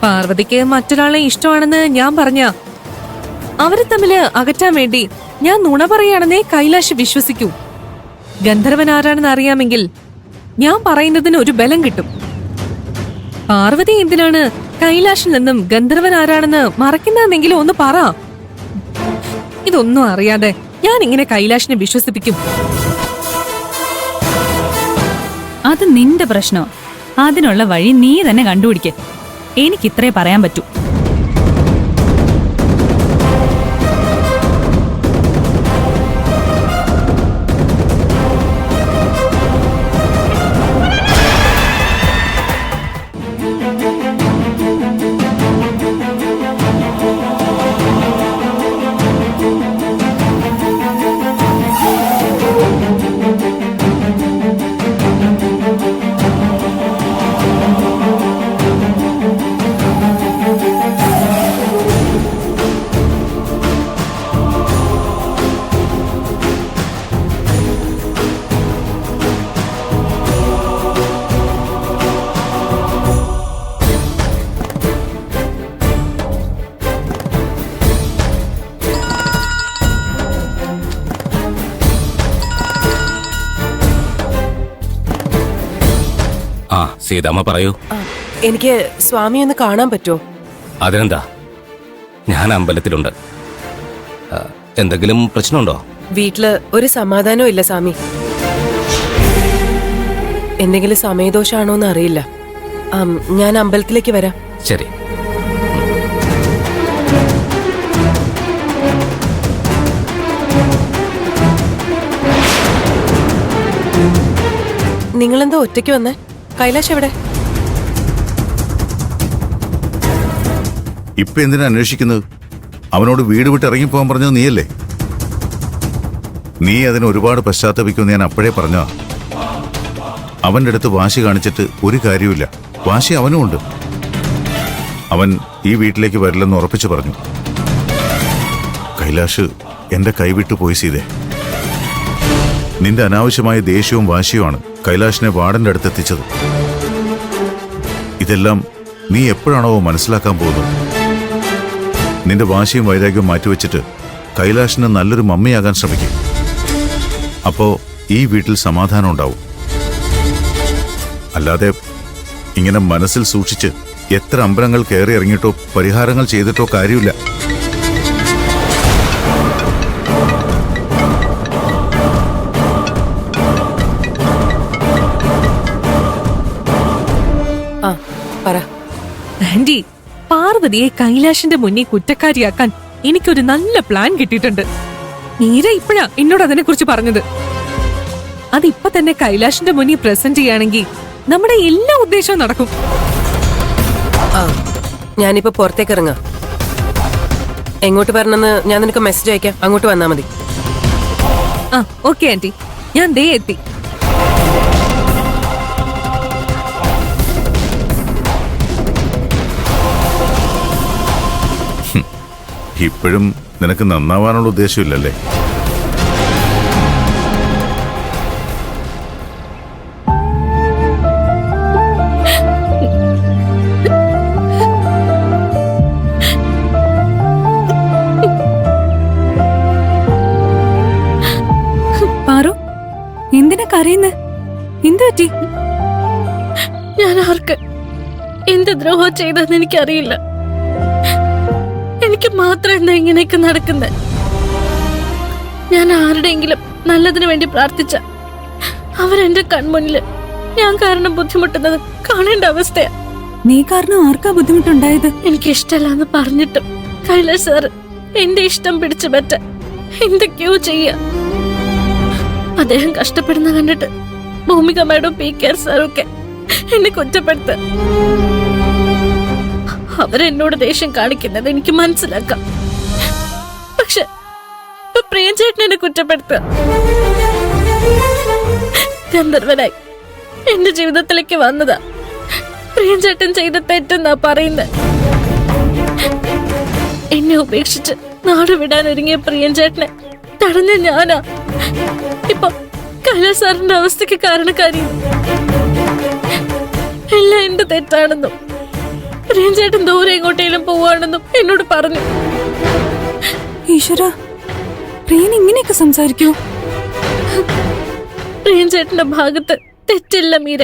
പാർവതിക്ക് മറ്റൊരാളെ ഇഷ്ടമാണെന്ന് ഞാൻ പറഞ്ഞ അവരെ തമ്മില് അകറ്റാൻ വേണ്ടി ഞാൻ നുണ പറയാണെന്നേ കൈലാഷ് വിശ്വസിക്കൂ. ഗന്ധർവൻ ആരാണെന്ന് അറിയാമെങ്കിൽ ഞാൻ പറയുന്നതിന് ഒരു ബലം കിട്ടും. പാർവതി എന്തിനാണ് കൈലാഷിൽ നിന്നും ഗന്ധർവൻ ആരാണെന്ന് മറക്കുന്നതെന്നെങ്കിലും ഒന്ന് പറ. ഇതൊന്നും അറിയാതെ ഞാൻ ഇങ്ങനെ കൈലാഷിനെ വിശ്വസിപ്പിക്കും? അത് നിന്റെ പ്രശ്നോ. അതിനുള്ള വഴി നീ തന്നെ കണ്ടുപിടിക്ക. എനിക്കിത്രേ പറയാൻ പറ്റൂ. സീതാമ്മ പറയൂ. എനിക്ക് സ്വാമി ഒന്ന് കാണാൻ പറ്റുമോ? അതിനെന്താ, ഞാൻ അമ്പലത്തിലുണ്ട്. എന്തെങ്കിലും പ്രശ്നമുണ്ടോ? വീട്ടില് ഒരു സമാധാനവും ഇല്ല സ്വാമി. എന്തെങ്കിലും സമയദോഷാണോന്ന് അറിയില്ല. ഞാൻ അമ്പലത്തിലേക്ക് വരാം. ശരി. നിങ്ങളെന്താ ഒറ്റയ്ക്ക് വന്നേ? കൈലാഷ് എവിടെ? ഇപ്പൊ എന്തിനാ അന്വേഷിക്കുന്നത്? അവനോട് വീട് വിട്ട് ഇറങ്ങിപ്പോകാൻ പറഞ്ഞത് നീയല്ലേ? നീ അതിന് ഒരുപാട് പശ്ചാത്തപിക്കുമെന്ന് ഞാൻ അപ്പോഴേ പറഞ്ഞ. അവന്റെ അടുത്ത് വാശി കാണിച്ചിട്ട് ഒരു കാര്യമില്ല. വാശി അവനുമുണ്ട്. അവൻ ഈ വീട്ടിലേക്ക് വരില്ലെന്ന് ഉറപ്പിച്ചു പറഞ്ഞു. കൈലാഷ് എന്റെ കൈവിട്ടു പോയി സീതേ. നിന്റെ അനാവശ്യമായ ദേഷ്യവും വാശിയുമാണ് കൈലാഷിനെ വാർഡന്റെ അടുത്തെത്തിച്ചത്. ഇതെല്ലാം നീ എപ്പോഴാണോ മനസ്സിലാക്കാൻ പോകുന്നത്? നിന്റെ വാശിയും വൈരാഗ്യവും മാറ്റിവെച്ചിട്ട് കൈലാഷിന് നല്ലൊരു മമ്മിയാകാൻ ശ്രമിക്കും. അപ്പോ ഈ വീട്ടിൽ സമാധാനം ഉണ്ടാവും. അല്ലാതെ ഇങ്ങനെ മനസ്സിൽ സൂക്ഷിച്ച് എത്ര അമ്പലങ്ങൾ കയറി ഇറങ്ങിയിട്ടോ പരിഹാരങ്ങൾ ചെയ്തിട്ടോ കാര്യമില്ല. ആന്റി, പാർവതിയെ കൈലാഷിന്റെ മുന്നിൽ കുറ്റക്കാരിയാക്കാൻ എനിക്കൊരു നല്ല പ്ലാൻ കിട്ടിയിട്ടുണ്ട്. മീര ഇപ്പഴാ എന്നോട് അതിനെ കുറിച്ച് പറഞ്ഞത്. അതിപ്പോ തന്നെ കൈലാഷിന്റെ മുന്നിൽ പ്രസന്റ് ചെയ്യുകയാണെങ്കിൽ നമ്മുടെ എല്ലാ ഉദ്ദേശവും നടക്കും. ഞാനിപ്പോ പുറത്തേക്ക് ഇറങ്ങാം. എങ്ങോട്ട് വരണമെന്ന് ഞാൻ നിനക്ക് മെസ്സേജ് അയക്കാം. അങ്ങോട്ട് വന്നാ മതി. ഓക്കെ ആന്റി, ഞാൻ ദേ എത്തി. ഇപ്പോഴും നിനക്ക് നന്നാവാനുള്ള ഉദ്ദേശമില്ലല്ലേ? പാറു, എന്തിനാ കരയുന്നേ? എന്തു പറ്റി? ഞാൻ ആർക്ക് എന്ത് ദ്രോഹം ചെയ്തെന്ന് എനിക്കറിയില്ല. എനിക്ക് മാത്രം എന്താ ഇങ്ങനെയൊക്കെ നടക്കുന്നത്? ഞാൻ ആരുടെയെങ്കിലും നല്ലതിനു വേണ്ടി പ്രാർത്ഥിച്ച അവരെന്റെ കൺമുന്നില് ഞാൻ കാരണം ബുദ്ധിമുട്ടുന്നത് കാണേണ്ട അവസ്ഥയാ. നീ കാരണം ആർക്കാ ബുദ്ധിമുട്ടുണ്ടായത്? എനിക്ക് ഇഷ്ടമല്ലാന്ന് പറഞ്ഞിട്ടും കൈലാഷ് സാറ് എന്റെ ഇഷ്ടം പിടിച്ചു പറ്റ എന്തൊക്കെയോ ചെയ്യ. അദ്ദേഹം കഷ്ടപ്പെടുന്ന കണ്ടിട്ട് ഭൂമിക മാഡം, PK സാറും ഒക്കെ എന്നെ കുറ്റപ്പെടുത്ത. അവരെന്നോട് ദേഷ്യം കാണിക്കുന്നത് എനിക്ക് മനസ്സിലാക്കാം. പക്ഷെ പ്രിയൻചേട്ടൻ എന്നെ കുറ്റപ്പെടുത്തുക. ഗന്ധർവനായി എന്റെ ജീവിതത്തിലേക്ക് വന്നതാ. പ്രിയൻചേട്ടൻ ചെയ്ത തെറ്റെന്നാ പറയുന്നത്. എന്നെ ഉപേക്ഷിച്ച് നാട് വിടാൻ ഒരുങ്ങിയ പ്രിയൻചേട്ടനെ തടഞ്ഞ ഞാനാ ഇപ്പൊ കൈലാഷ് സാറിന്റെ അവസ്ഥയ്ക്ക് കാരണക്കാരി. എല്ലാം എന്റെ തെറ്റാണെന്നും പ്രിയൻചേട്ടൻ ദൂരെ എങ്ങോട്ടേലും പോവാണെന്നും എന്നോട് പറഞ്ഞു. ഈശ്വര, പ്രിയൻ ഇങ്ങനെയൊക്കെ സംസാരിക്കൂ? പ്രിയൻചേട്ടന്റെ ഭാഗത്ത് തെറ്റില്ല മീര.